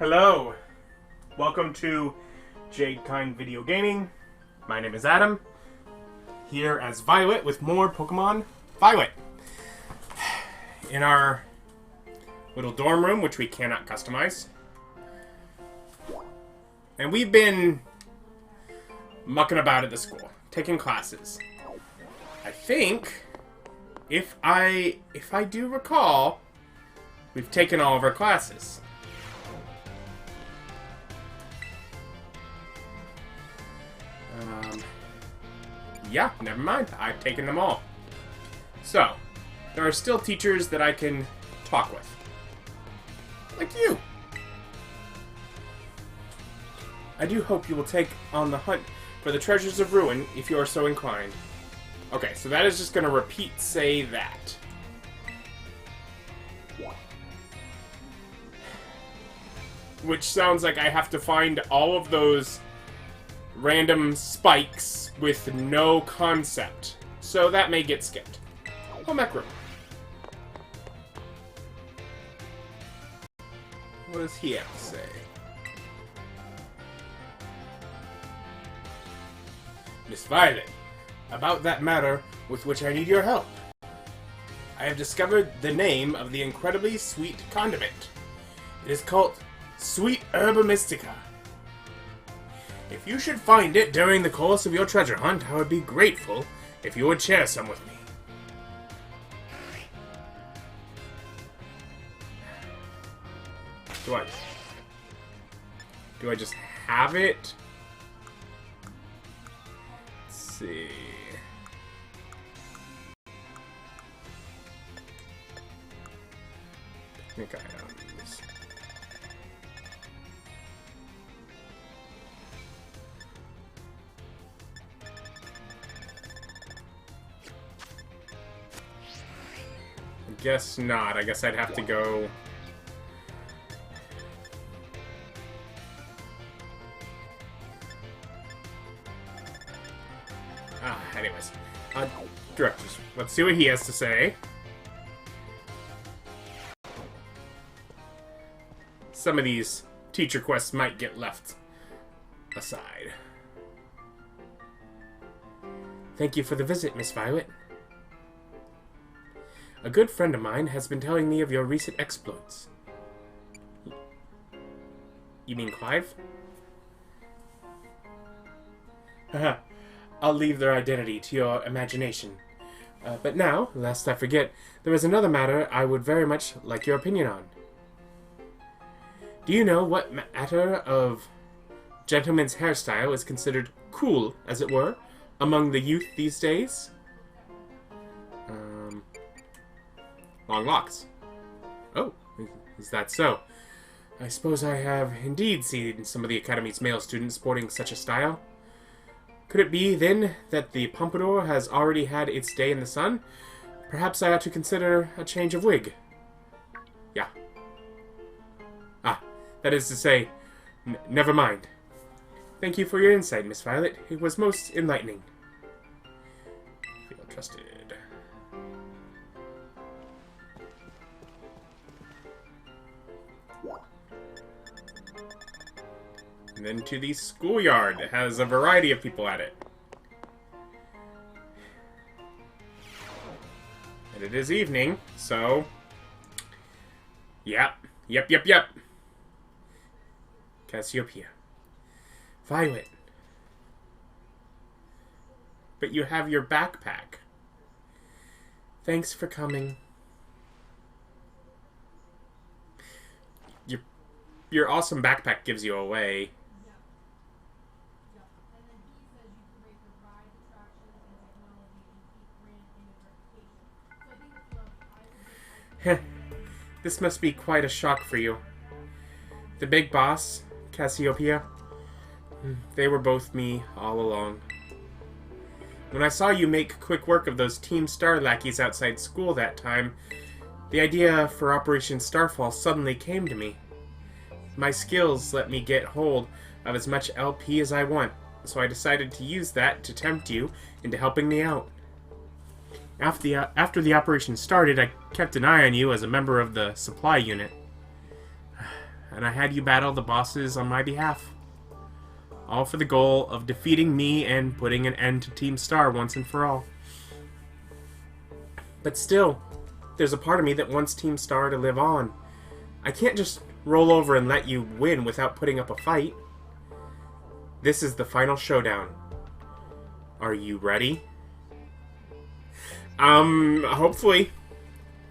Hello, welcome to Jade Kind Video Gaming. My name is Adam, here as Violet with more Pokemon Violet. In our little dorm room, which we cannot customize. And we've been mucking about at the school, taking classes. I think, if I do recall, we've taken all of our classes. Yeah, never mind. I've taken them all. So, there are still teachers that I can talk with. Like you. I do hope you will take on the hunt for the treasures of ruin if you are so inclined. Okay, so that is just going to repeat say that. Which sounds like I have to find all of those random spikes with no concept. So that may get skipped. Home ec room. What does he have to say? Miss Violet, about that matter with which I need your help. I have discovered the name of the incredibly sweet condiment. It is called Sweet Herba Mystica. If you should find it during the course of your treasure hunt, I would be grateful if you would share some with me. Do I just have it? Let's see. Picnic items. Guess not. I guess I'd have to go... anyways. Directors. Let's see what he has to say. Some of these teacher quests might get left aside. Thank you for the visit, Miss Violet. A good friend of mine has been telling me of your recent exploits. You mean Clive? Haha, I'll leave their identity to your imagination. But now, lest I forget, there is another matter I would very much like your opinion on. Do you know what matter of gentleman's hairstyle is considered cool, as it were, among the youth these days? Long locks. Oh, is that so? I suppose I have indeed seen some of the Academy's male students sporting such a style. Could it be, then, that the pompadour has already had its day in the sun? Perhaps I ought to consider a change of wig. Yeah. That is to say, never mind. Thank you for your insight, Miss Violet. It was most enlightening. Feel trusted. And then to the schoolyard. It has a variety of people at it. And it is evening, so... Yep. Cassiopeia. Violet. But you have your backpack. Thanks for coming. Your awesome backpack gives you away. This must be quite a shock for you. The big boss, Cassiopeia, they were both me all along. When I saw you make quick work of those Team Star lackeys outside school that time, the idea for Operation Starfall suddenly came to me. My skills let me get hold of as much LP as I want, so I decided to use that to tempt you into helping me out. After the operation started, I kept an eye on you as a member of the supply unit. and I had you battle the bosses on my behalf. All for the goal of defeating me and putting an end to Team Star once and for all. But still, there's a part of me that wants Team Star to live on. I can't just roll over and let you win without putting up a fight. This is the final showdown. Are you ready? Hopefully.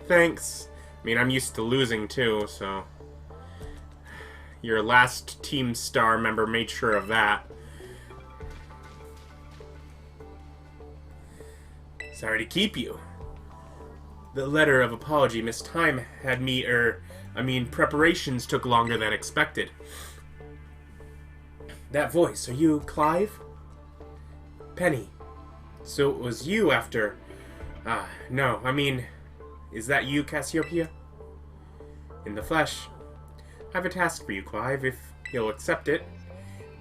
Thanks. I mean, I'm used to losing too, so... Your last Team Star member made sure of that. Sorry to keep you. The letter of apology missed time had me, preparations took longer than expected. That voice, are you Clive? Penny. So it was you after... no, is that you, Cassiopeia? In the flesh. I have a task for you, Clive, if you'll accept it.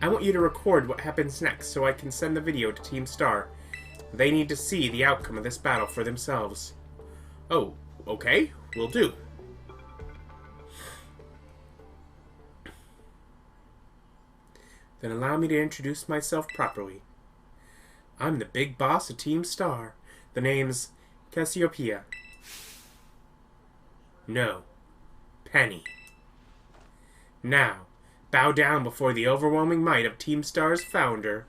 I want you to record what happens next so I can send the video to Team Star. They need to see the outcome of this battle for themselves. Oh, okay, will do. Then allow me to introduce myself properly. I'm the big boss of Team Star. The name's Cassiopeia. No, Penny. Now, bow down before the overwhelming might of Team Star's founder.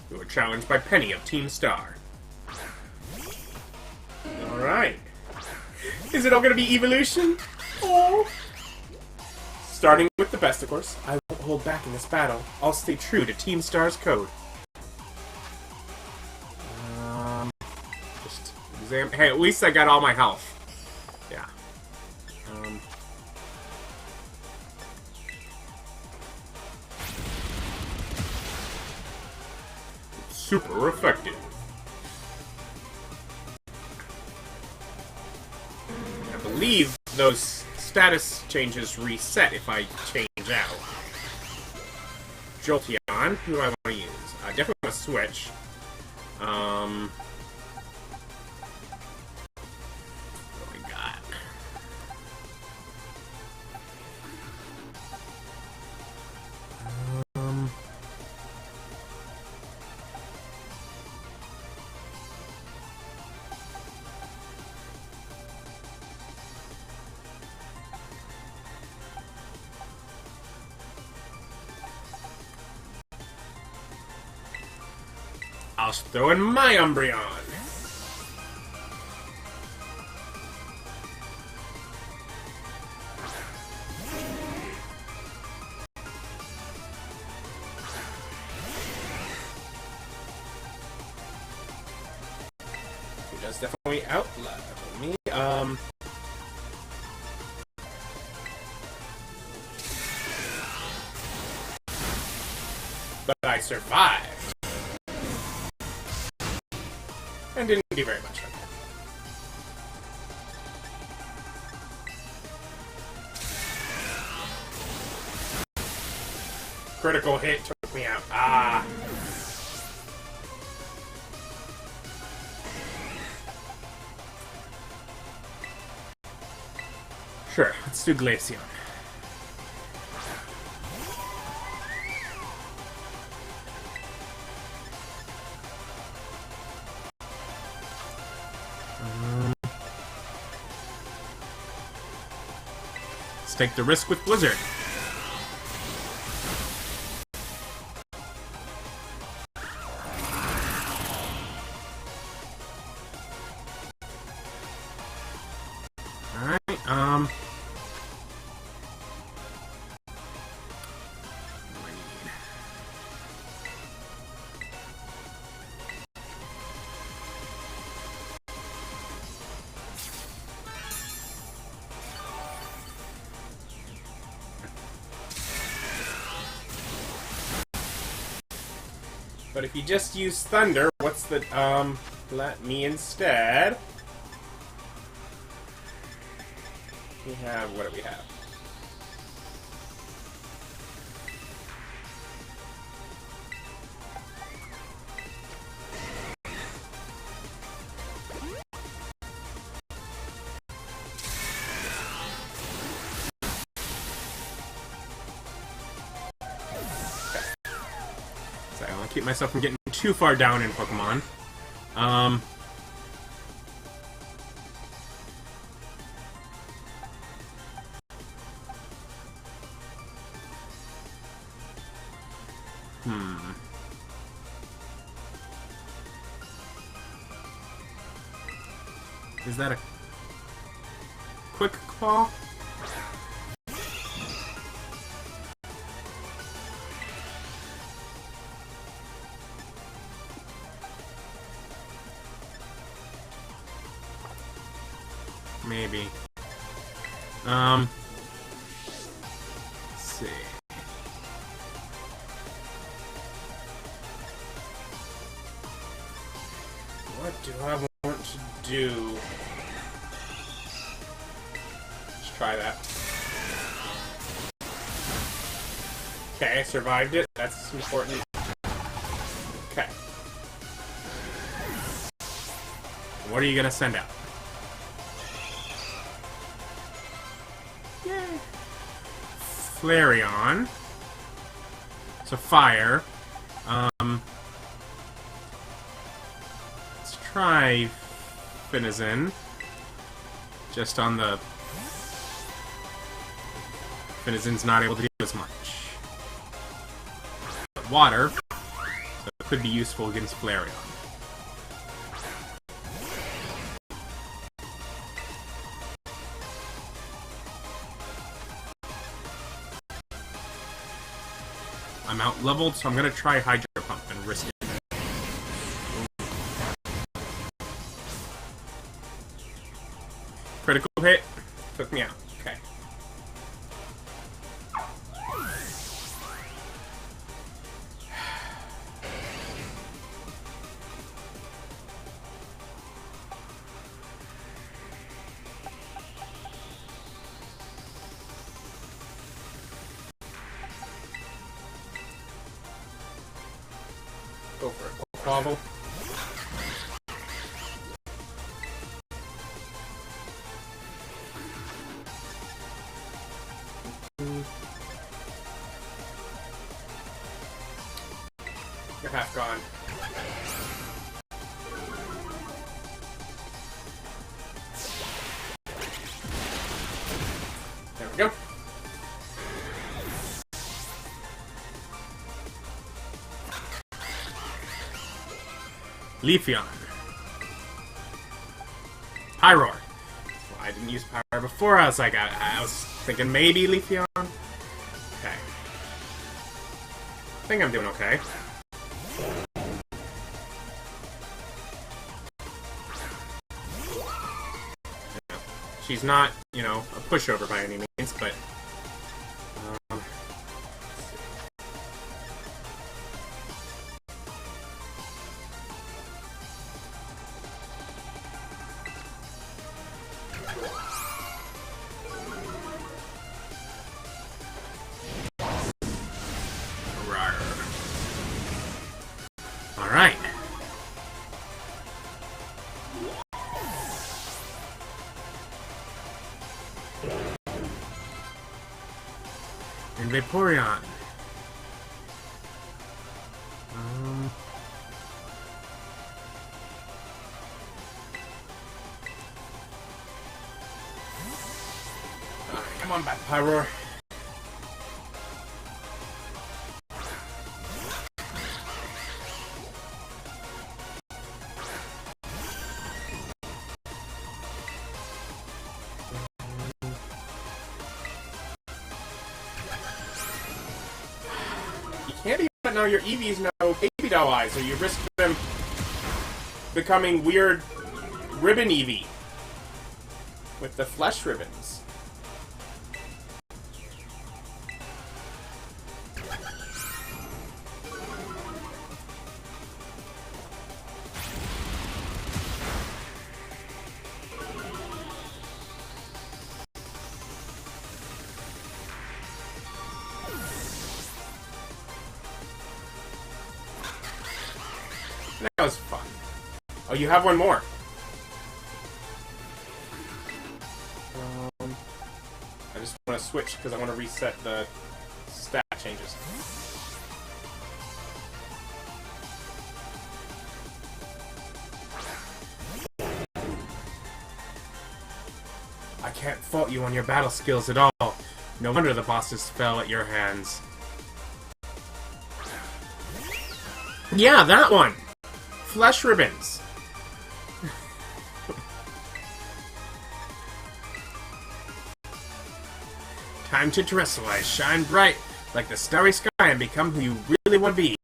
You are challenged by Penny of Team Star. Alright. Is it all gonna be Eeveelution? Oh! Starting with the best, of course. I won't hold back in this battle. I'll stay true to Team Star's code. Hey, at least I got all my health. Yeah. Super effective. I believe those status changes reset if I change out. Jolteon, who do I want to use? I definitely want to switch. I'll throw in my Umbreon. He does definitely outlevel me. But I survived. And didn't do very much. Critical hit took me out. Ah. Sure, let's do Glaceon. Let's take the risk with Blizzard. But if you just use Thunder, what's the, let me instead... We have, what do we have? keep myself from getting too far down in Pokemon. Is that a quick claw? Maybe. Let's see. What do I want to do? Let's try that. Okay, I survived it. That's important. Okay. What are you gonna send out? Yay. Flareon. So fire. Let's try Finizen. Just on the... Finizen's not able to do as much. Water. So it could be useful against Flareon. I'm out-leveled, so I'm gonna try Hydro Pump and risk it. Critical hit. Took me out. Okay. Go for it. Quavel. You're half gone. There we go. Leafeon. Pyroar. Well, I didn't use Pyroar before. I was like, I was thinking maybe Leafeon. Okay. I think I'm doing okay. She's not, you know, a pushover by any means, but... Alright. And Vaporeon. Come on back, Pyroar. Can't even know your Eevees know baby doll eyes, or you risk them becoming weird ribbon Eevee with the flesh ribbons. That was fun. Oh, you have one more. I just want to switch because I want to reset the stat changes. I can't fault you on your battle skills at all. No wonder the bosses fell at your hands. Yeah, that one! Flesh ribbons. Time to terrestrialize, shine bright like the starry sky and become who you really want to be.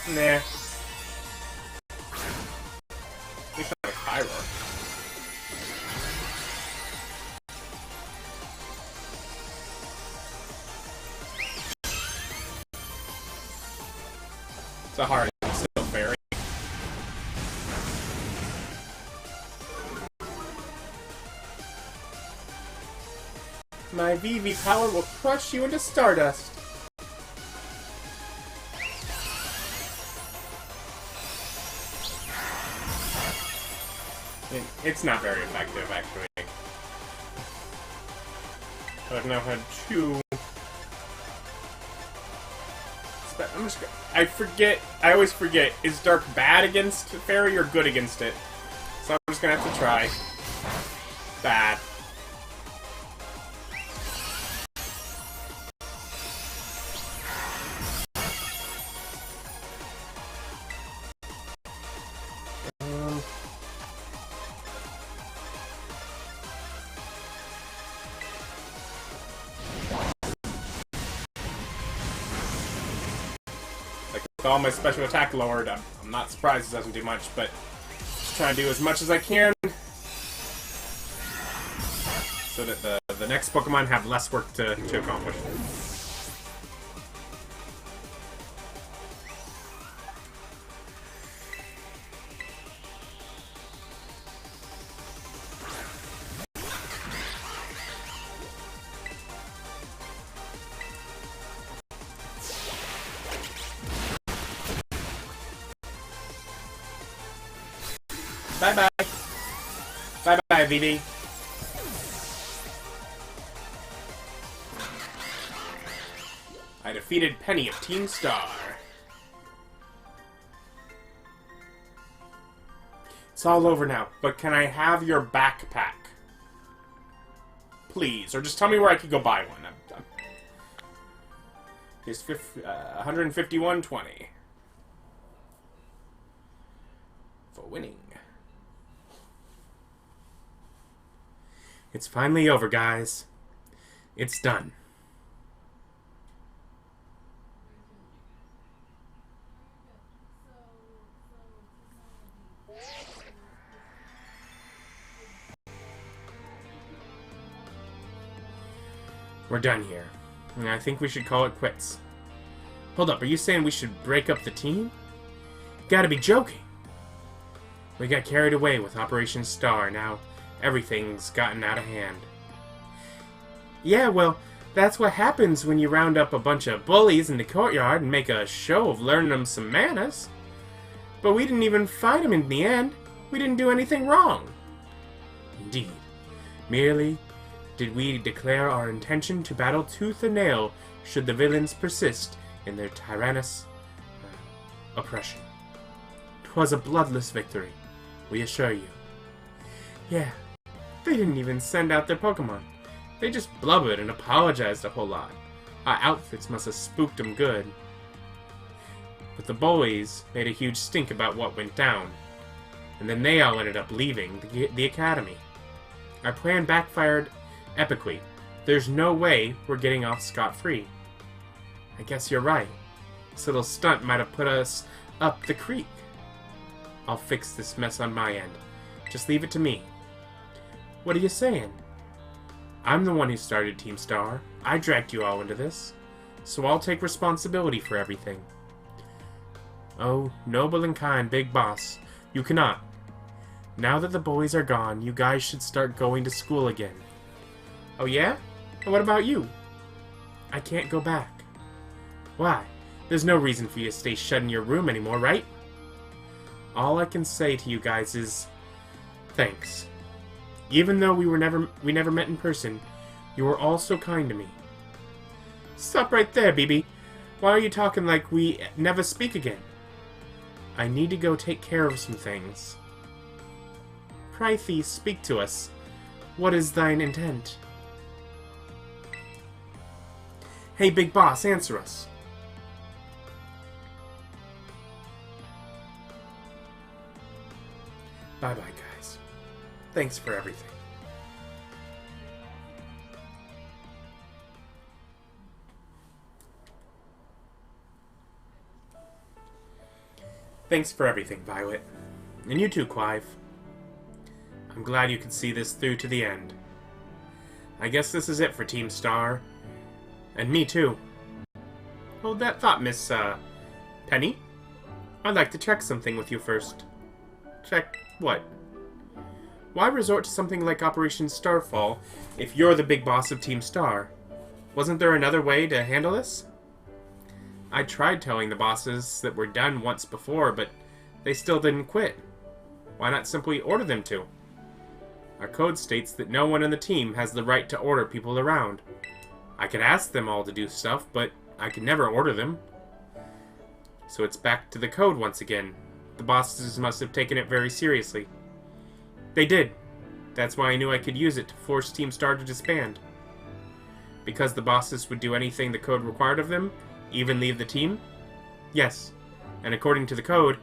Nah. At least not a Pyro. It's a hard still fairy. My VV power will crush you into stardust. It's not very effective, actually. I don't know how to... I'm just... I always forget. Is Dark bad against Fairy or good against it? So I'm just gonna have to try. Bad. With all my special attack lowered, I'm not surprised it doesn't do much, but just trying to do as much as I can so that the next Pokemon have less work to accomplish. Bye-bye. Bye-bye, VV. I defeated Penny of Team Star. It's all over now, but can I have your backpack? Please, or just tell me where I could go buy one. It's 151.20 for winning. It's finally over, guys. It's done. We're done here. And I think we should call it quits. Hold up, are you saying we should break up the team? Gotta be joking. We got carried away with Operation Star. Now everything's gotten out of hand. Yeah, well, that's what happens when you round up a bunch of bullies in the courtyard and make a show of learning them some manners. But we didn't even fight them in the end. We didn't do anything wrong. Indeed. Merely did we declare our intention to battle tooth and nail should the villains persist in their tyrannous oppression. 'Twas a bloodless victory, we assure you. Yeah, they didn't even send out their Pokemon. They just blubbered and apologized a whole lot. Our outfits must have spooked them good. But the bullies made a huge stink about what went down, and then they all ended up leaving the academy. Our plan backfired epically. There's no way we're getting off scot-free. I guess you're right. This little stunt might have put us up the creek. I'll fix this mess on my end. Just leave it to me. What are you saying? I'm the one who started Team Star. I dragged you all into this. So I'll take responsibility for everything. Oh, noble and kind Big Boss, you cannot. Now that the bullies are gone, you guys should start going to school again. Oh yeah? And what about you? I can't go back. Why? There's no reason for you to stay shut in your room anymore, right? All I can say to you guys is thanks. Even though we never met in person, you were all so kind to me. Stop right there, BB. Why are you talking like we never speak again? I need to go take care of some things. Prithee, speak to us. What is thine intent? Hey, Big Boss, answer us. Bye-bye, guys. Thanks for everything. Thanks for everything, Violet. And you too, Clive. I'm glad you could see this through to the end. I guess this is it for Team Star. And me too. Hold that thought, Miss, Penny. I'd like to check something with you first. Check what? Why resort to something like Operation Starfall if you're the big boss of Team Star? Wasn't there another way to handle this? I tried telling the bosses that we're done once before, but they still didn't quit. Why not simply order them to? Our code states that no one in the team has the right to order people around. I could ask them all to do stuff, but I could never order them. So it's back to the code once again. The bosses must have taken it very seriously. They did. That's why I knew I could use it to force Team Star to disband. Because the bosses would do anything the code required of them, even leave the team? Yes. And according to the code,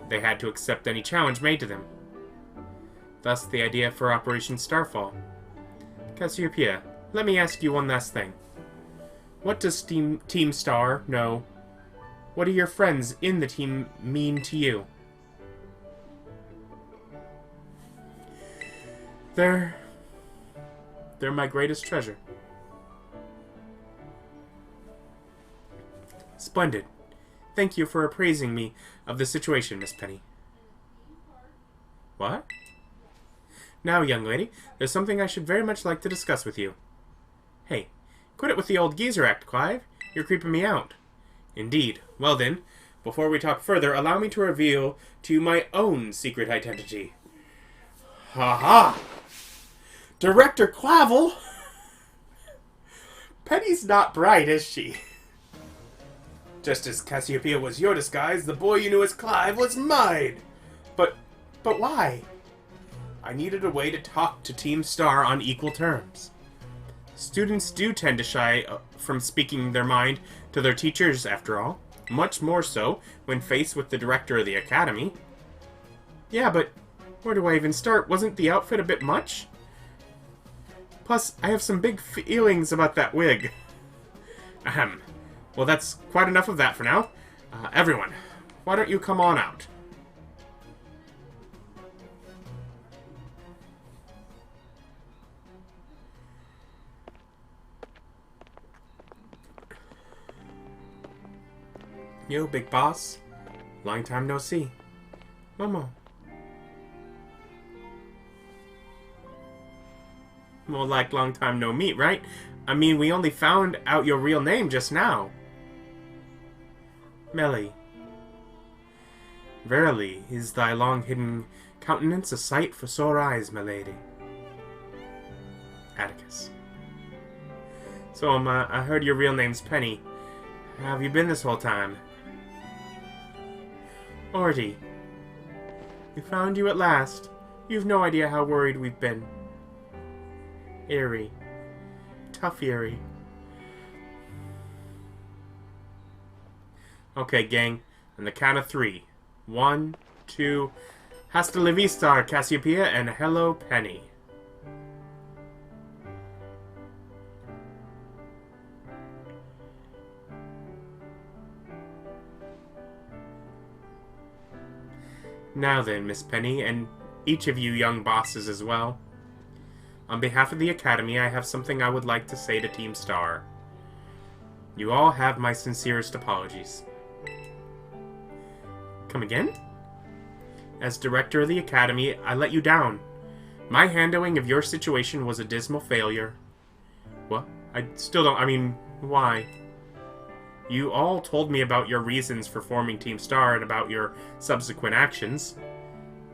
they had to accept any challenge made to them. Thus the idea for Operation Starfall. Cassiopeia, let me ask you one last thing. What does Team Star know? What do your friends in the team mean to you? They're my greatest treasure. Splendid. Thank you for appraising me of the situation, Miss Penny. What? Now, young lady, there's something I should very much like to discuss with you. Hey, quit it with the old geezer act, Clive. You're creeping me out. Indeed. Well then, before we talk further, allow me to reveal to you my own secret identity. Ha-ha! Director Clavel! Penny's not bright, is she? Just as Cassiopeia was your disguise, the boy you knew as Clive was mine! But why? I needed a way to talk to Team Star on equal terms. Students do tend to shy from speaking their mind to their teachers, after all. Much more so when faced with the director of the academy. Yeah, but where do I even start? Wasn't the outfit a bit much? Plus, I have some big feelings about that wig. Ahem. Well, that's quite enough of that for now. Everyone, why don't you come on out? Yo, big boss. Long time no see. Momo. More like long time no meet, right? I mean, we only found out your real name just now. Melly. Verily, is thy long-hidden countenance a sight for sore eyes, my lady. Atticus. So, I heard your real name's Penny. How have you been this whole time? Orty. We found you at last. You've no idea how worried we've been. Eerie. Tough Eerie. Okay, gang. On the count of 3. 1, 2... Hasta la vista, Cassiopeia, and hello, Penny. Now then, Miss Penny, and each of you young bosses as well. On behalf of the Academy, I have something I would like to say to Team Star. You all have my sincerest apologies. Come again? As director of the Academy, I let you down. My handling of your situation was a dismal failure. What? I still don't... I mean, why? You all told me about your reasons for forming Team Star and about your subsequent actions.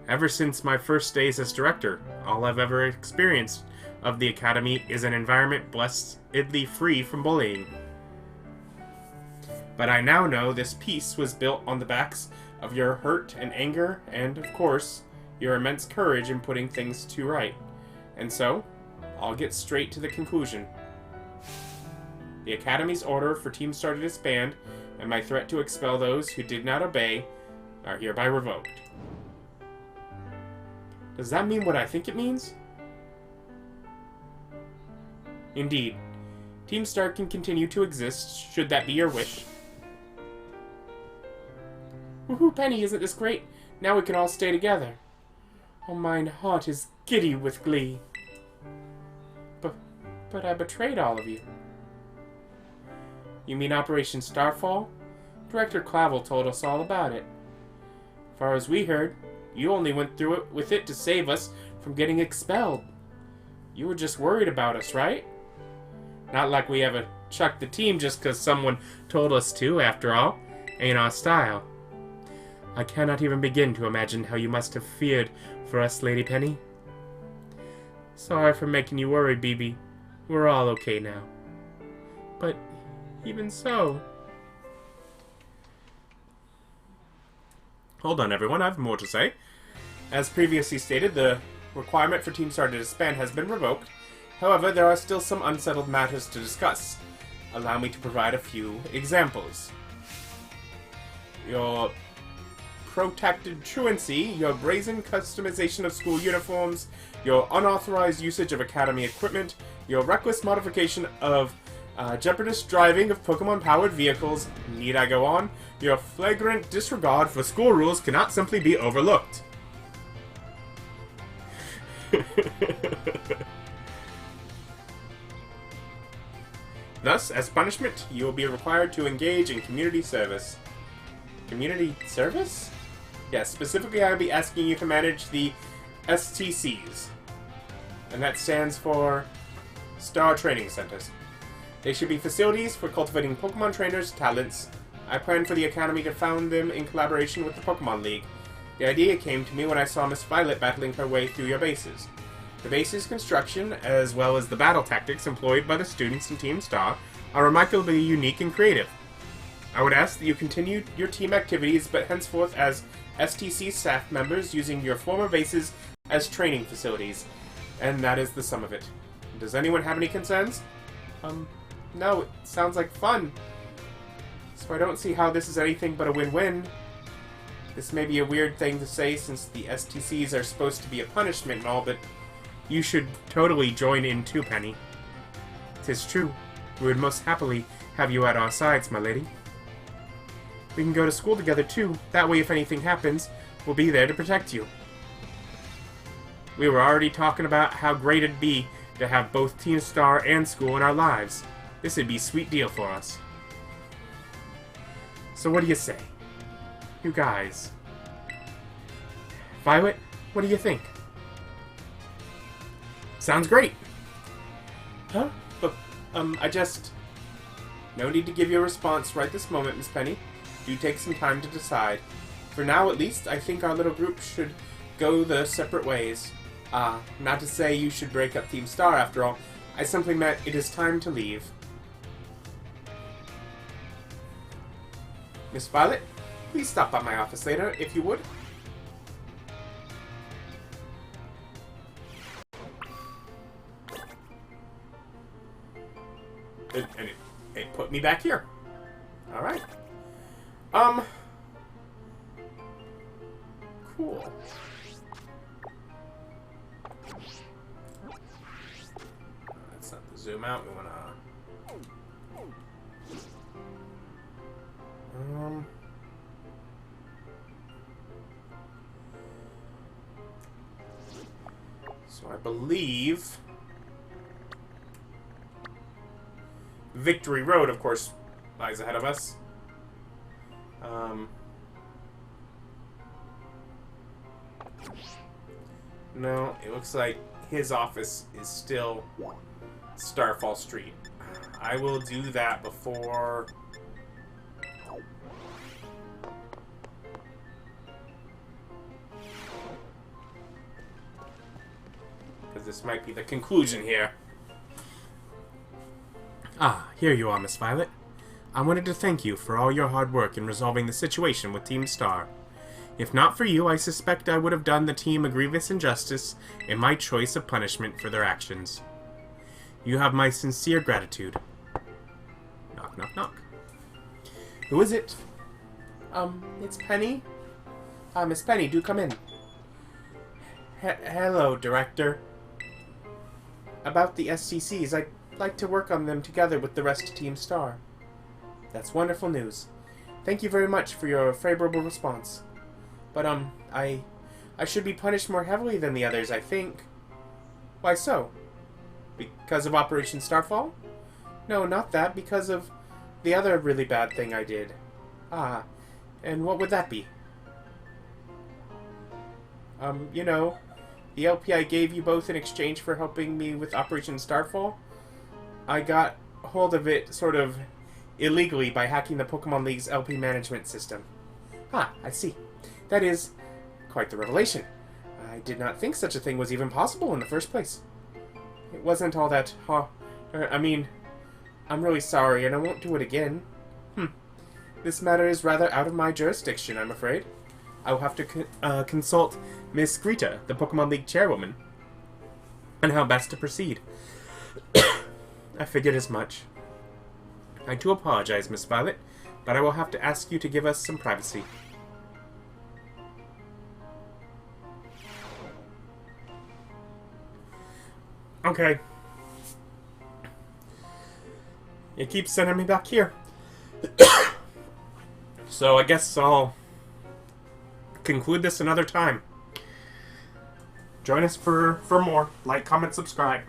Ever since my first days as director, all I've ever experienced of the Academy is an environment blessedly free from bullying. But I now know this peace was built on the backs of your hurt and anger and, of course, your immense courage in putting things to right. And so, I'll get straight to the conclusion. The Academy's order for Team Star to disband, and my threat to expel those who did not obey, are hereby revoked. Does that mean what I think it means? Indeed. Team Star can continue to exist, should that be your wish. Woohoo, Penny, isn't this great? Now we can all stay together. Oh, mine heart is giddy with glee. But I betrayed all of you. You mean Operation Starfall? Director Clavel told us all about it. As far as we heard, you only went through it with it to save us from getting expelled. You were just worried about us, right? Not like we ever chucked the team just because someone told us to, after all. Ain't our style. I cannot even begin to imagine how you must have feared for us, Lady Penny. Sorry for making you worry, BB. We're all okay now. But even so... Hold on, everyone. I have more to say. As previously stated, the requirement for Team Star to disband has been revoked. However, there are still some unsettled matters to discuss. Allow me to provide a few examples. Your protracted truancy, your brazen customization of school uniforms, your unauthorized usage of Academy equipment, your reckless modification of jeopardous driving of Pokemon-powered vehicles, need I go on? Your flagrant disregard for school rules cannot simply be overlooked. Thus, as punishment, you will be required to engage in community service. Community service? Yes, specifically I will be asking you to manage the STCs. And that stands for Star Training Centers. They should be facilities for cultivating Pokemon trainers' talents. I plan for the Academy to found them in collaboration with the Pokemon League. The idea came to me when I saw Miss Violet battling her way through your bases. The base's construction, as well as the battle tactics employed by the students in Team Star, are remarkably unique and creative. I would ask that you continue your team activities, but henceforth as STC staff members using your former bases as training facilities. And that is the sum of it. Does anyone have any concerns? No, it sounds like fun. So I don't see how this is anything but a win-win. This may be a weird thing to say since the STCs are supposed to be a punishment and all, but you should totally join in too, Penny. 'Tis true. We would most happily have you at our sides, my lady. We can go to school together too. That way if anything happens, we'll be there to protect you. We were already talking about how great it'd be to have both Team Star and school in our lives. This would be a sweet deal for us. So what do you say? You guys. Violet, what do you think? Sounds great. Huh? But, I just... No need to give you a response right this moment, Miss Penny. Do take some time to decide. For now, at least, I think our little group should go their separate ways. Not to say you should break up Team Star, after all. I simply meant it is time to leave. Miss Violet, please stop by my office later, if you would. And it put me back here. Alright. Cool. That's not the zoom out. We wanna... So I believe... Victory Road, of course, lies ahead of us. No, it looks like his office is still Starfall Street. I will do that before... because this might be the conclusion here. Ah, here you are, Miss Violet. I wanted to thank you for all your hard work in resolving the situation with Team Star. If not for you, I suspect I would have done the team a grievous injustice in my choice of punishment for their actions. You have my sincere gratitude. Knock, knock, knock. Who is it? It's Penny. Miss Penny, do come in. Hello, Director. About the STCs, I'd like to work on them together with the rest of Team Star. That's wonderful news. Thank you very much for your favorable response. But, I should be punished more heavily than the others, I think. Why so? Because of Operation Starfall? No, not that. Because of the other really bad thing I did. Ah, and what would that be? You know, the LP I gave you both in exchange for helping me with Operation Starfall? I got hold of it sort of illegally by hacking the Pokemon League's LP management system. Ah, I see. That is quite the revelation. I did not think such a thing was even possible in the first place. It wasn't all that, I mean, I'm really sorry, and I won't do it again. This matter is rather out of my jurisdiction, I'm afraid. I will have to consult Miss Greta, the Pokemon League chairwoman, on how best to proceed. I figured as much. I do apologize, Miss Violet, but I will have to ask you to give us some privacy. Okay. It keeps sending me back here. So I guess I'll conclude this another time. Join us for more. Like, comment, subscribe.